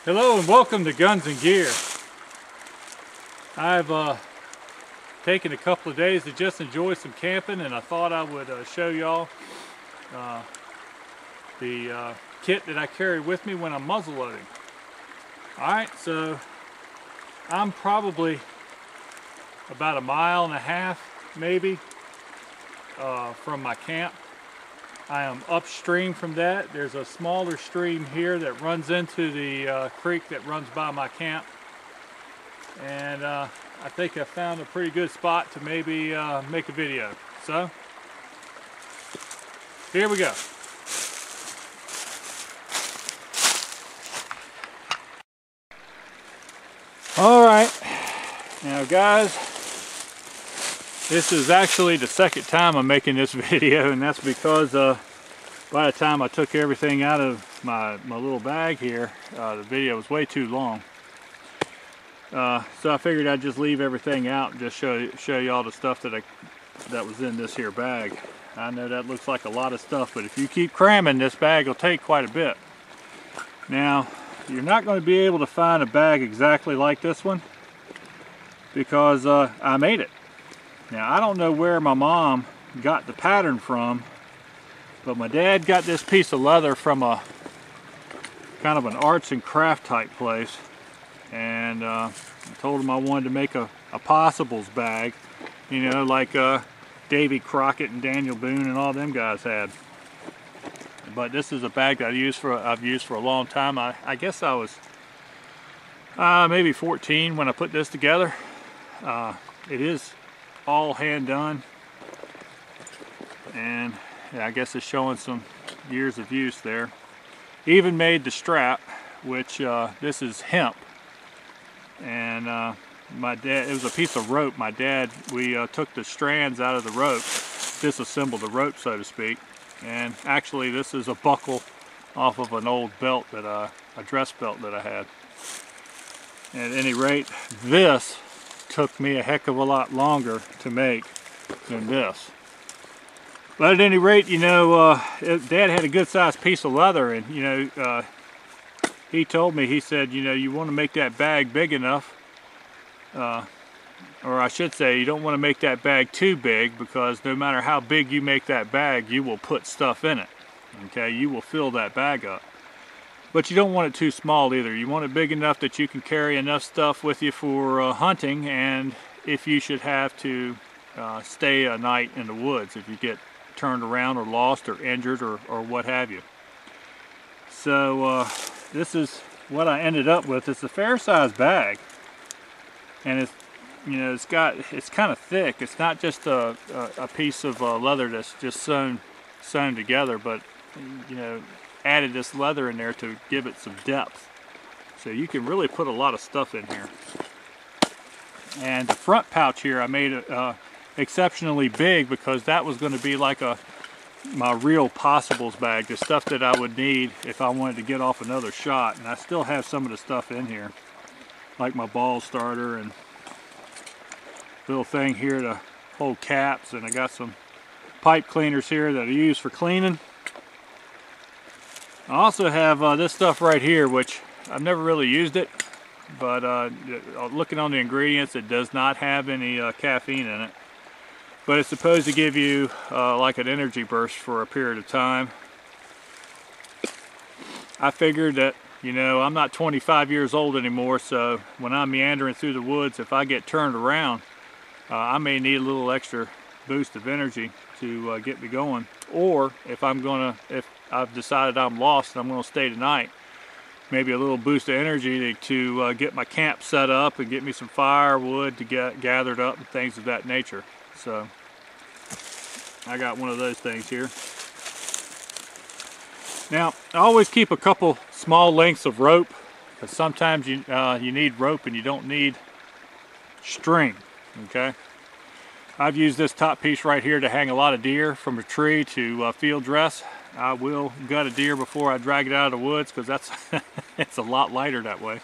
Hello and welcome to Guns and Gear. I've taken a couple of days to just enjoy some camping, and I thought I would show y'all the kit that I carry with me when I'm muzzle loading. Alright, so I'm probably about 1.5 miles maybe from my camp. I am upstream from that. There's a smaller stream here that runs into the creek that runs by my camp. And I think I found a pretty good spot to maybe make a video. So, here we go. Alright, now guys, this is actually the second time I'm making this video, and that's because by the time I took everything out of my little bag here, the video was way too long. So I figured I'd just leave everything out and just show you all the stuff that was in this here bag. I know that looks like a lot of stuff, but if you keep cramming, this bag will take quite a bit. Now, you're not going to be able to find a bag exactly like this one because I made it. Now, I don't know where my mom got the pattern from, but my dad got this piece of leather from a kind of an arts and craft type place, and I told him I wanted to make a possibles bag, you know, like Davy Crockett and Daniel Boone and all them guys had. But this is a bag that I've used for a long time. I guess I was maybe 14 when I put this together. It is all hand done, and yeah, I guess it's showing some years of use there. Even made the strap, which this is hemp, and my dad, it was a piece of rope. My dad, we took the strands out of the rope, disassembled the rope, so to speak, and actually this is a buckle off of an old belt that a dress belt that I had. At any rate, this took me a heck of a lot longer to make than this. But at any rate, you know, Dad had a good sized piece of leather, and you know, he told me, he said, you know, you want to make that bag big enough, or I should say, you don't want to make that bag too big, because no matter how big you make that bag, you will put stuff in it. Okay, you will fill that bag up. But you don't want it too small either. You want it big enough that you can carry enough stuff with you for hunting, and if you should have to stay a night in the woods, if you get turned around or lost or injured or what have you. So this is what I ended up with. It's a fair sized bag, and it's, you know, it's kind of thick. It's not just a piece of leather that's just sewn together, but you know, added this leather in there to give it some depth. So you can really put a lot of stuff in here. And the front pouch here, I made it exceptionally big because that was going to be like my real possibles bag, the stuff that I would need if I wanted to get off another shot. And I still have some of the stuff in here, like my ball starter and little thing here to hold caps, and I got some pipe cleaners here that I use for cleaning. I also have this stuff right here, which I've never really used it, but looking on the ingredients, it does not have any caffeine in it. But it's supposed to give you like an energy burst for a period of time. I figured that, you know, I'm not 25 years old anymore, so when I'm meandering through the woods, if I get turned around, I may need a little extra boost of energy to get me going. Or if I've decided I'm lost and I'm going to stay tonight, maybe a little boost of energy to get my camp set up and get me some firewood to get gathered up and things of that nature. So I got one of those things here. Now, I always keep a couple small lengths of rope, because sometimes you need rope and you don't need string. Okay, I've used this top piece right here to hang a lot of deer from a tree to field dress. I will gut a deer before I drag it out of the woods, because that's it's a lot lighter that way.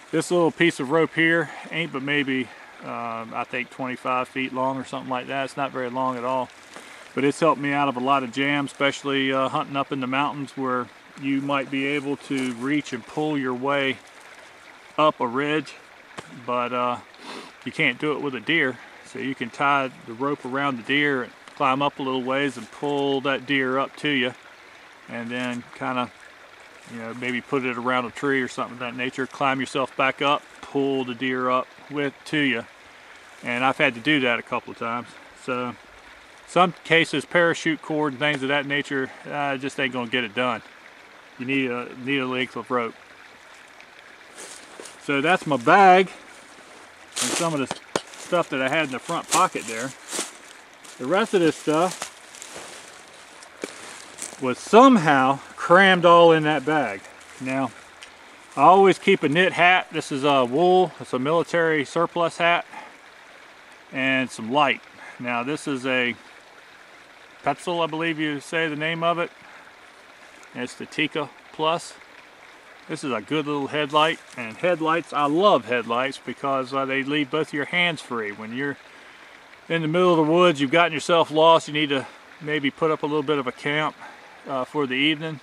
This little piece of rope here ain't but maybe I think 25 feet long or something like that. It's not very long at all, but it's helped me out of a lot of jams, especially hunting up in the mountains where you might be able to reach and pull your way up a ridge, but you can't do it with a deer. So you can tie the rope around the deer and climb up a little ways and pull that deer up to you, and then kind of, you know, maybe put it around a tree or something of that nature, climb yourself back up, pull the deer up to you. And I've had to do that a couple of times. So some cases, parachute cord and things of that nature just ain't gonna get it done. You need a length of rope. So that's my bag and some of the stuff that I had in the front pocket there. The rest of this stuff was somehow crammed all in that bag. Now, I always keep a knit hat. This is wool. It's a military surplus hat, and some light. Now, this is a Petzl, I believe you say the name of it. And it's the Tika Plus. This is a good little headlight, and headlights, I love headlights because they leave both your hands free. When you're in the middle of the woods, you've gotten yourself lost, you need to maybe put up a little bit of a camp for the evening.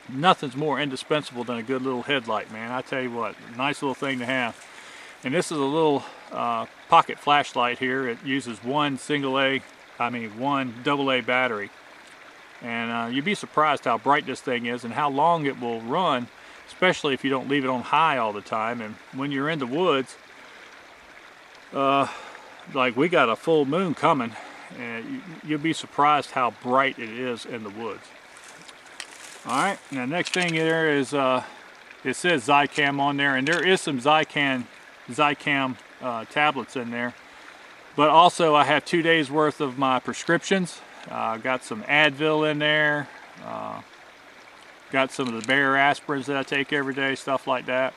Nothing's more indispensable than a good little headlight, man. I tell you what, nice little thing to have. And this is a little pocket flashlight here. It uses one AA battery. And you'd be surprised how bright this thing is and how long it will run, especially if you don't leave it on high all the time. And when you're in the woods, like we got a full moon coming, and you'll be surprised how bright it is in the woods. Alright, now next thing there is, it says Zicam on there, and there is some Zicam tablets in there. But also I have 2 days worth of my prescriptions. Got some Advil in there, got some of the Bayer aspirins that I take every day, stuff like that.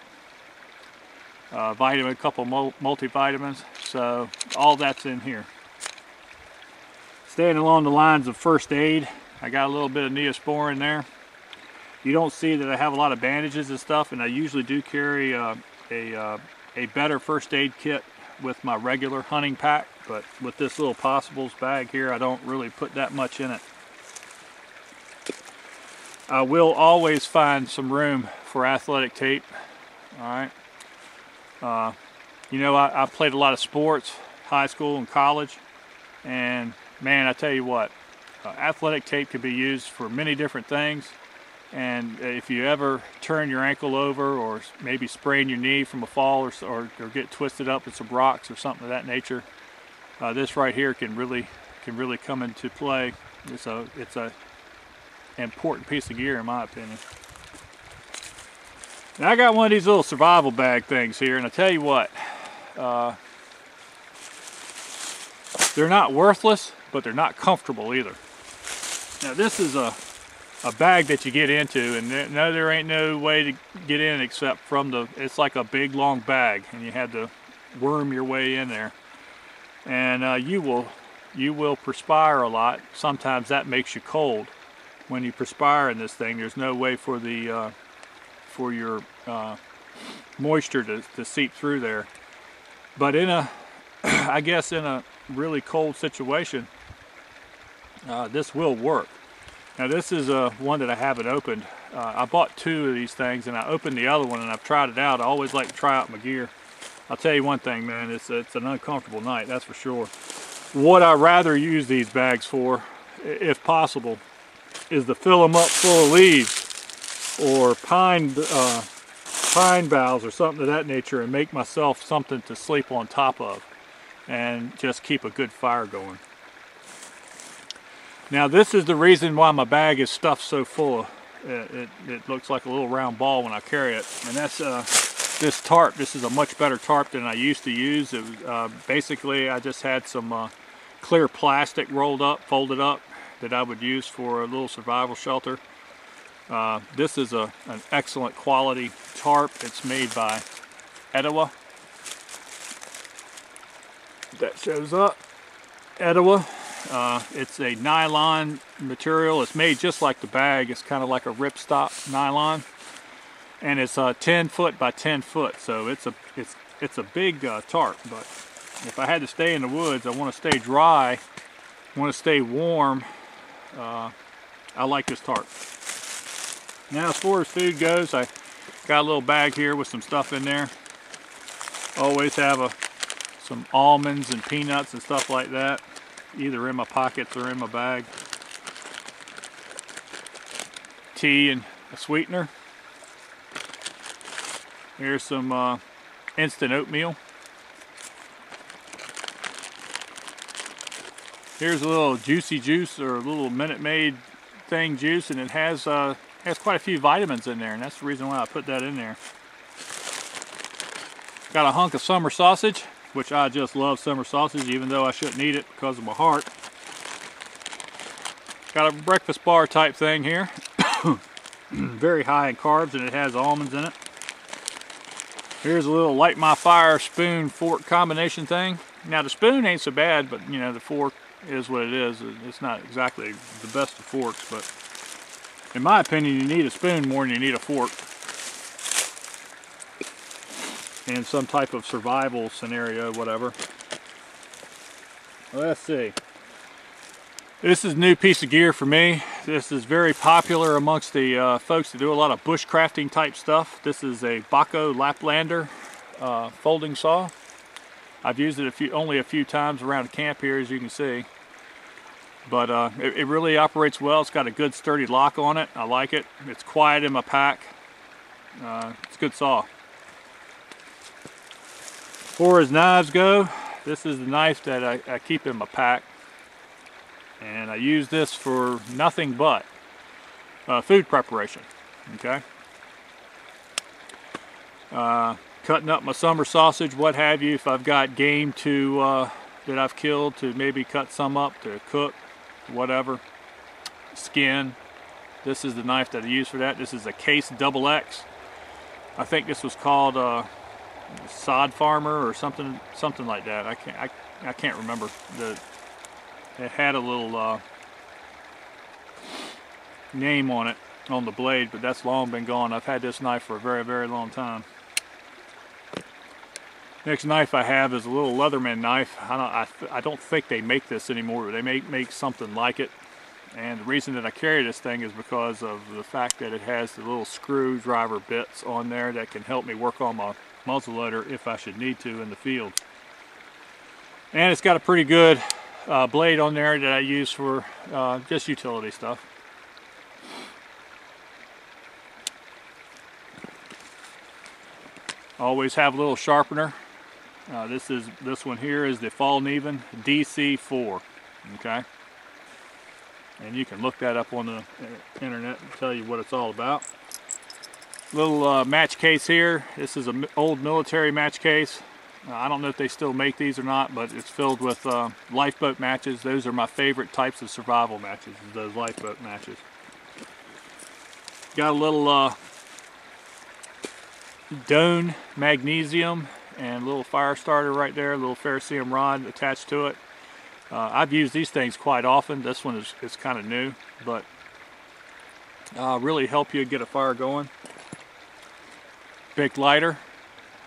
A couple multivitamins, so all that's in here. Staying along the lines of first aid, I got a little bit of Neosporin there. You don't see that I have a lot of bandages and stuff, and I usually do carry a better first aid kit with my regular hunting pack, but with this little possibles bag here, I don't really put that much in it. I will always find some room for athletic tape. Alright. You know, I played a lot of sports, high school and college, and man, I tell you what, athletic tape can be used for many different things. And if you ever turn your ankle over, or maybe sprain your knee from a fall, or get twisted up with some rocks or something of that nature, this right here can really come into play. It's a important piece of gear in my opinion. Now I got one of these little survival bag things here, and I tell you what, they're not worthless, but they're not comfortable either. Now this is a bag that you get into, and there ain't no way to get in except from it's like a big long bag, and you had to worm your way in there. And you will perspire a lot. Sometimes that makes you cold. When you perspire in this thing, there's no way for your moisture to seep through there. But I guess in a really cold situation, this will work. Now this is one that I haven't opened. I bought 2 of these things, and I opened the other one and I've tried it out. I always like to try out my gear. I'll tell you one thing, man, it's an uncomfortable night, that's for sure. What I rather use these bags for, if possible, is to fill them up full of leaves or pine boughs or something of that nature, and make myself something to sleep on top of and just keep a good fire going. Now this is the reason why my bag is stuffed so full. It looks like a little round ball when I carry it, and that's this tarp. This is a much better tarp than I used to use. It was, basically I just had some clear plastic rolled up, folded up, that I would use for a little survival shelter. This is an excellent quality tarp. It's made by Etowah. That shows up, Etowah. It's a nylon material. It's made just like the bag. It's kind of like a ripstop nylon, and it's 10 foot by 10 foot. So it's a big tarp. But if I had to stay in the woods, I want to stay dry, I want to stay warm. I like this tarp. Now as far as food goes, I got a little bag here with some stuff in there. Always have some almonds and peanuts and stuff like that, either in my pockets or in my bag. Tea and a sweetener. Here's some instant oatmeal. Here's a little Juicy Juice, or a little Minute Maid thing juice, and it has quite a few vitamins in there, and that's the reason why I put that in there. Got a hunk of summer sausage, which I just love summer sausage, even though I shouldn't eat it because of my heart. Got a breakfast bar type thing here. Very high in carbs, and it has almonds in it. Here's a little light my fire spoon fork combination thing. Now the spoon ain't so bad, but you know, the fork is what it is. It's not exactly the best of forks, but in my opinion, you need a spoon more than you need a fork in some type of survival scenario, whatever. Let's see. This is a new piece of gear for me. This is very popular amongst the folks that do a lot of bushcrafting type stuff. This is a Bahco Laplander folding saw. I've used it only a few times around camp here, as you can see. But it really operates well. It's got a good sturdy lock on it. I like it. It's quiet in my pack. It's a good saw. As far as knives go, this is the knife that I keep in my pack. And I use this for nothing but food preparation. Okay. Cutting up my summer sausage, what have you. If I've got game that I've killed, to maybe cut some up to cook, whatever. Skin. This is the knife that I use for that. This is a Case XX. I think this was called Sod Farmer or something like that. I can't remember. It had a little name on it on the blade, but that's long been gone. I've had this knife for a very, very long time. Next knife I have is a little Leatherman knife. I don't think they make this anymore, but they make something like it. And the reason that I carry this thing is because of the fact that it has the little screwdriver bits on there that can help me work on my muzzleloader if I should need to in the field. And it's got a pretty good blade on there that I use for just utility stuff. Always have a little sharpener. This one here is the Fall and Even DC4. Okay, and you can look that up on the internet and tell you what it's all about. Little match case here. This is an old military match case. I don't know if they still make these or not, but it's filled with lifeboat matches. Those are my favorite types of survival matches, is those lifeboat matches. Got a little Doan magnesium and a little fire starter right there, a little ferrocerium rod attached to it. I've used these things quite often. This one is kind of new, but really help you get a fire going. Bic lighter.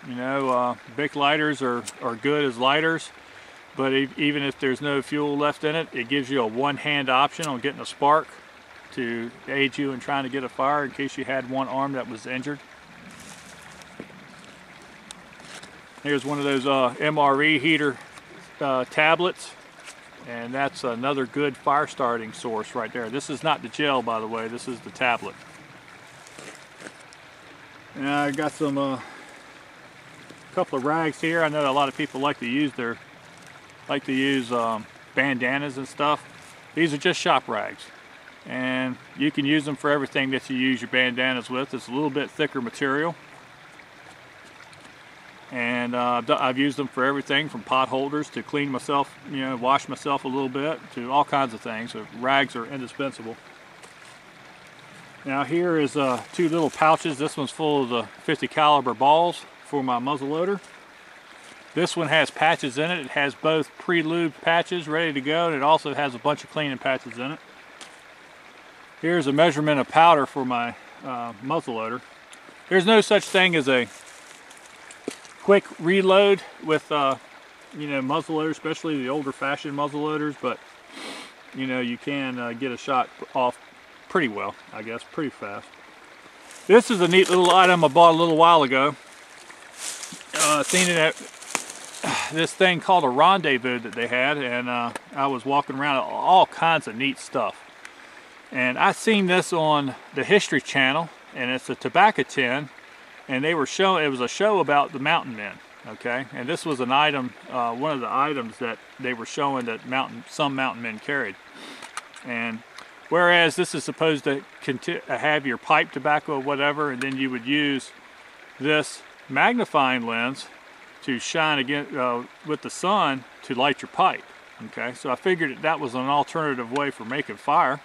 You know, Bic lighters are good as lighters, but even if there's no fuel left in it, it gives you a one-hand option on getting a spark to aid you in trying to get a fire in case you had one arm that was injured. Here's one of those MRE heater tablets, and that's another good fire starting source right there. This is not the gel, by the way. This is the tablet. And I got some couple of rags here. I know a lot of people like to use bandanas and stuff. These are just shop rags, and you can use them for everything that you use your bandanas with. It's a little bit thicker material. And I've used them for everything from pot holders to clean myself, you know, wash myself a little bit, to all kinds of things. So rags are indispensable. Now here is two little pouches. This one's full of the 50 caliber balls for my muzzleloader. This one has patches in it. It has both pre-lubed patches ready to go, and it also has a bunch of cleaning patches in it. Here's a measurement of powder for my muzzleloader. There's no such thing as a quick reload with you know, muzzleloaders, especially the older fashioned muzzleloaders, but you know, you can get a shot off pretty well, I guess, pretty fast. This is a neat little item I bought a little while ago. Seen it at this thing called a rendezvous that they had, and I was walking around, all kinds of neat stuff. And I seen this on the History Channel, and it's a tobacco tin, and they were showing, it was a show about the mountain men, okay? And this was an item, one of the items that they were showing that some mountain men carried. And whereas this is supposed to have your pipe tobacco or whatever, and then you would use this magnifying lens to shine again with the sun to light your pipe, okay? So I figured that was an alternative way for making fire.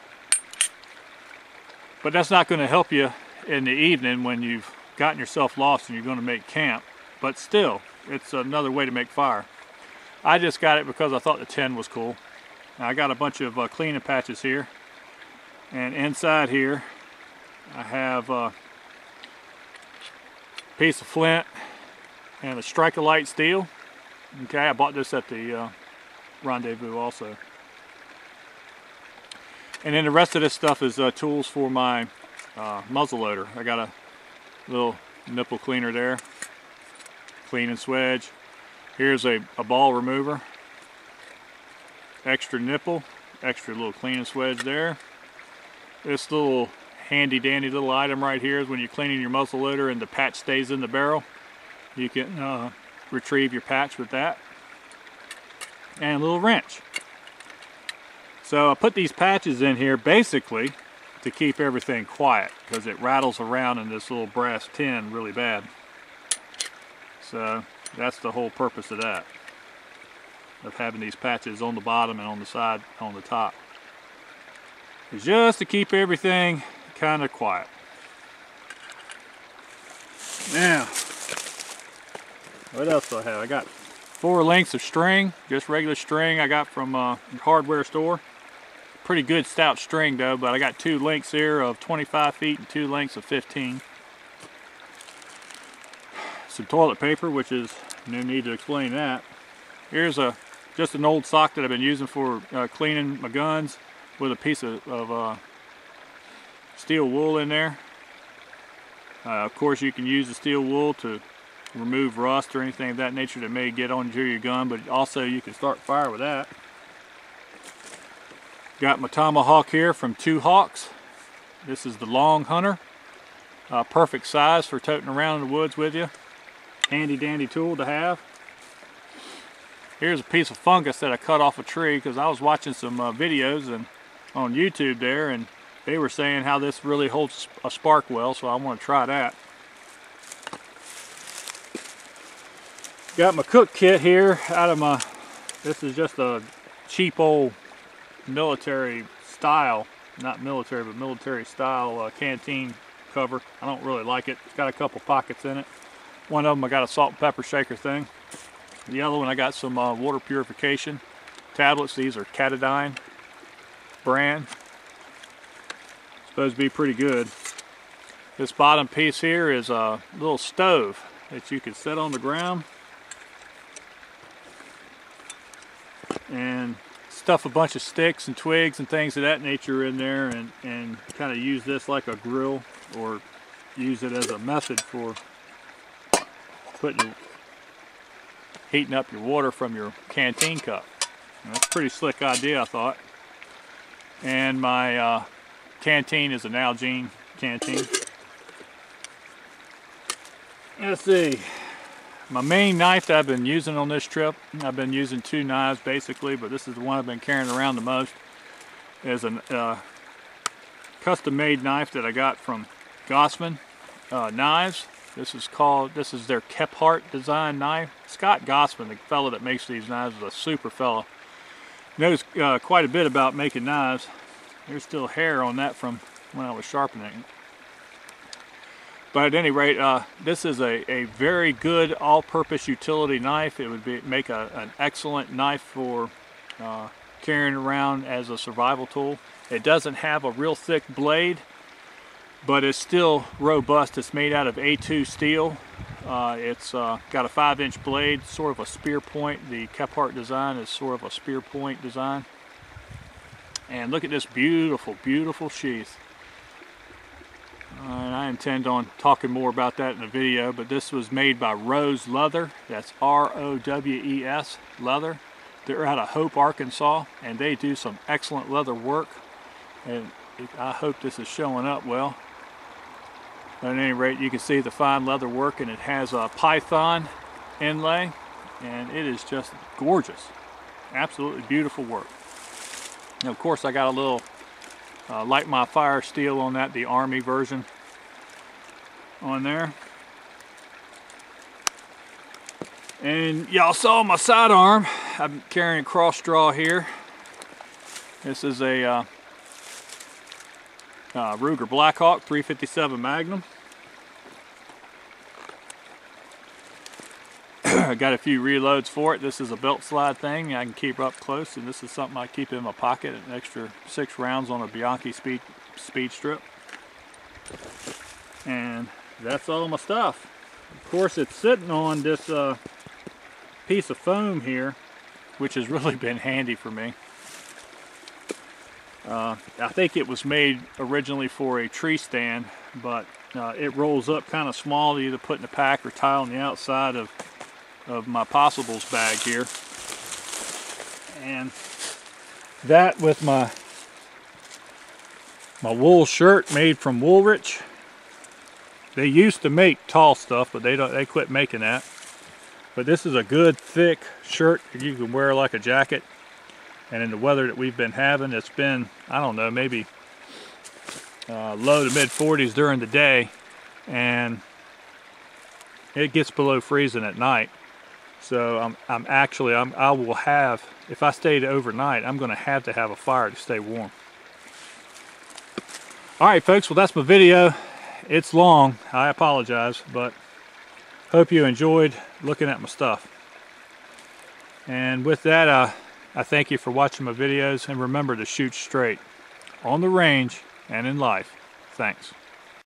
But that's not going to help you in the evening when you've gotten yourself lost and you're going to make camp. But still, it's another way to make fire. I just got it because I thought the tin was cool. Now, I got a bunch of cleaning patches here. And inside here, I have a piece of flint and a Strike-A-Lite steel. Okay, I bought this at the rendezvous also. And then the rest of this stuff is tools for my muzzleloader. I got a little nipple cleaner there, cleaning swedge. Here's a ball remover, extra nipple, extra little cleaning swedge there. This little handy dandy little item right here is when you're cleaning your muzzleloader and the patch stays in the barrel. You can retrieve your patch with that. And a little wrench. So I put these patches in here basically to keep everything quiet because it rattles around in this little brass tin really bad. So that's the whole purpose of that, of having these patches on the bottom and on the side, on the top. It's just to keep everything kind of quiet. Now, what else do I have? I got 4 lengths of string, just regular string I got from a hardware store. Pretty good stout string though, but I got 2 lengths here of 25 feet and 2 lengths of 15. Some toilet paper, which is no need to explain that. Here's just an old sock that I've been using for cleaning my guns with a piece of steel wool in there. Of course you can use the steel wool to remove rust or anything of that nature that may get onto your gun, but also you can start fire with that. Got my Tomahawk here from Two Hawks. This is the Long Hunter. Perfect size for toting around in the woods with you. Handy dandy tool to have. Here's a piece of fungus that I cut off a tree because I was watching some videos and on YouTube there, and they were saying how this really holds a spark well, so I want to try that. Got my cook kit here out of my, this is just a cheap old military style, not military but military style canteen cover. I don't really like it. It's got a couple pockets in it. One of them I got a salt and pepper shaker thing. The other one I got some water purification tablets. These are Catadine brand. Supposed to be pretty good. This bottom piece here is a little stove that you can set on the ground and stuff a bunch of sticks and twigs and things of that nature in there, and kind of use this like a grill, or use it as a method for heating up your water from your canteen cup. And that's a pretty slick idea, I thought. And my canteen is an Nalgene canteen. Let's see. My main knife that I've been using on this trip, I've been using 2 knives basically, but this is the one I've been carrying around the most, is a custom-made knife that I got from Gossman Knives. This is their Kephart design knife. Scott Gossman, the fellow that makes these knives, is a super fellow. Knows quite a bit about making knives. There's still hair on that from when I was sharpening. But at any rate, this is a very good all-purpose utility knife. It would make an excellent knife for carrying around as a survival tool. It doesn't have a real thick blade, but it's still robust. It's made out of A2 steel. It's got a 5-inch blade, sort of a spear point. The Kephart design is sort of a spear point design. And look at this beautiful, beautiful sheath. And I intend on talking more about that in a video, but this was made by Rose Leather. That's R-O-W-E-S, Leather. They're out of Hope, Arkansas, and they do some excellent leather work. And I hope this is showing up well. At any rate, you can see the fine leather work, and it has a python inlay, and it is just gorgeous. Absolutely beautiful work. And of course, I got a little Light My Fire steel on that, the Army version on there. And y'all saw my sidearm. I'm carrying cross draw here. This is a Ruger Blackhawk 357 Magnum. I got a few reloads for it. This is a belt slide thing I can keep up close, and this is something I keep in my pocket, an extra 6 rounds on a Bianchi speed strip. And that's all my stuff. Of course, it's sitting on this piece of foam here, which has really been handy for me. I think it was made originally for a tree stand, but it rolls up kind of small to either put in the pack or tie on the outside of my possibles bag here. And that with my wool shirt made from Woolrich. They used to make tall stuff, but they quit making that. But this is a good thick shirt that you can wear like a jacket. And in the weather that we've been having, it's been, I don't know, maybe low to mid 40s during the day, and it gets below freezing at night. So I will have, if I stayed overnight, I'm going to have a fire to stay warm. All right, folks, well, that's my video. It's long, I apologize, but hope you enjoyed looking at my stuff. And with that, I thank you for watching my videos, and remember to shoot straight on the range and in life. Thanks.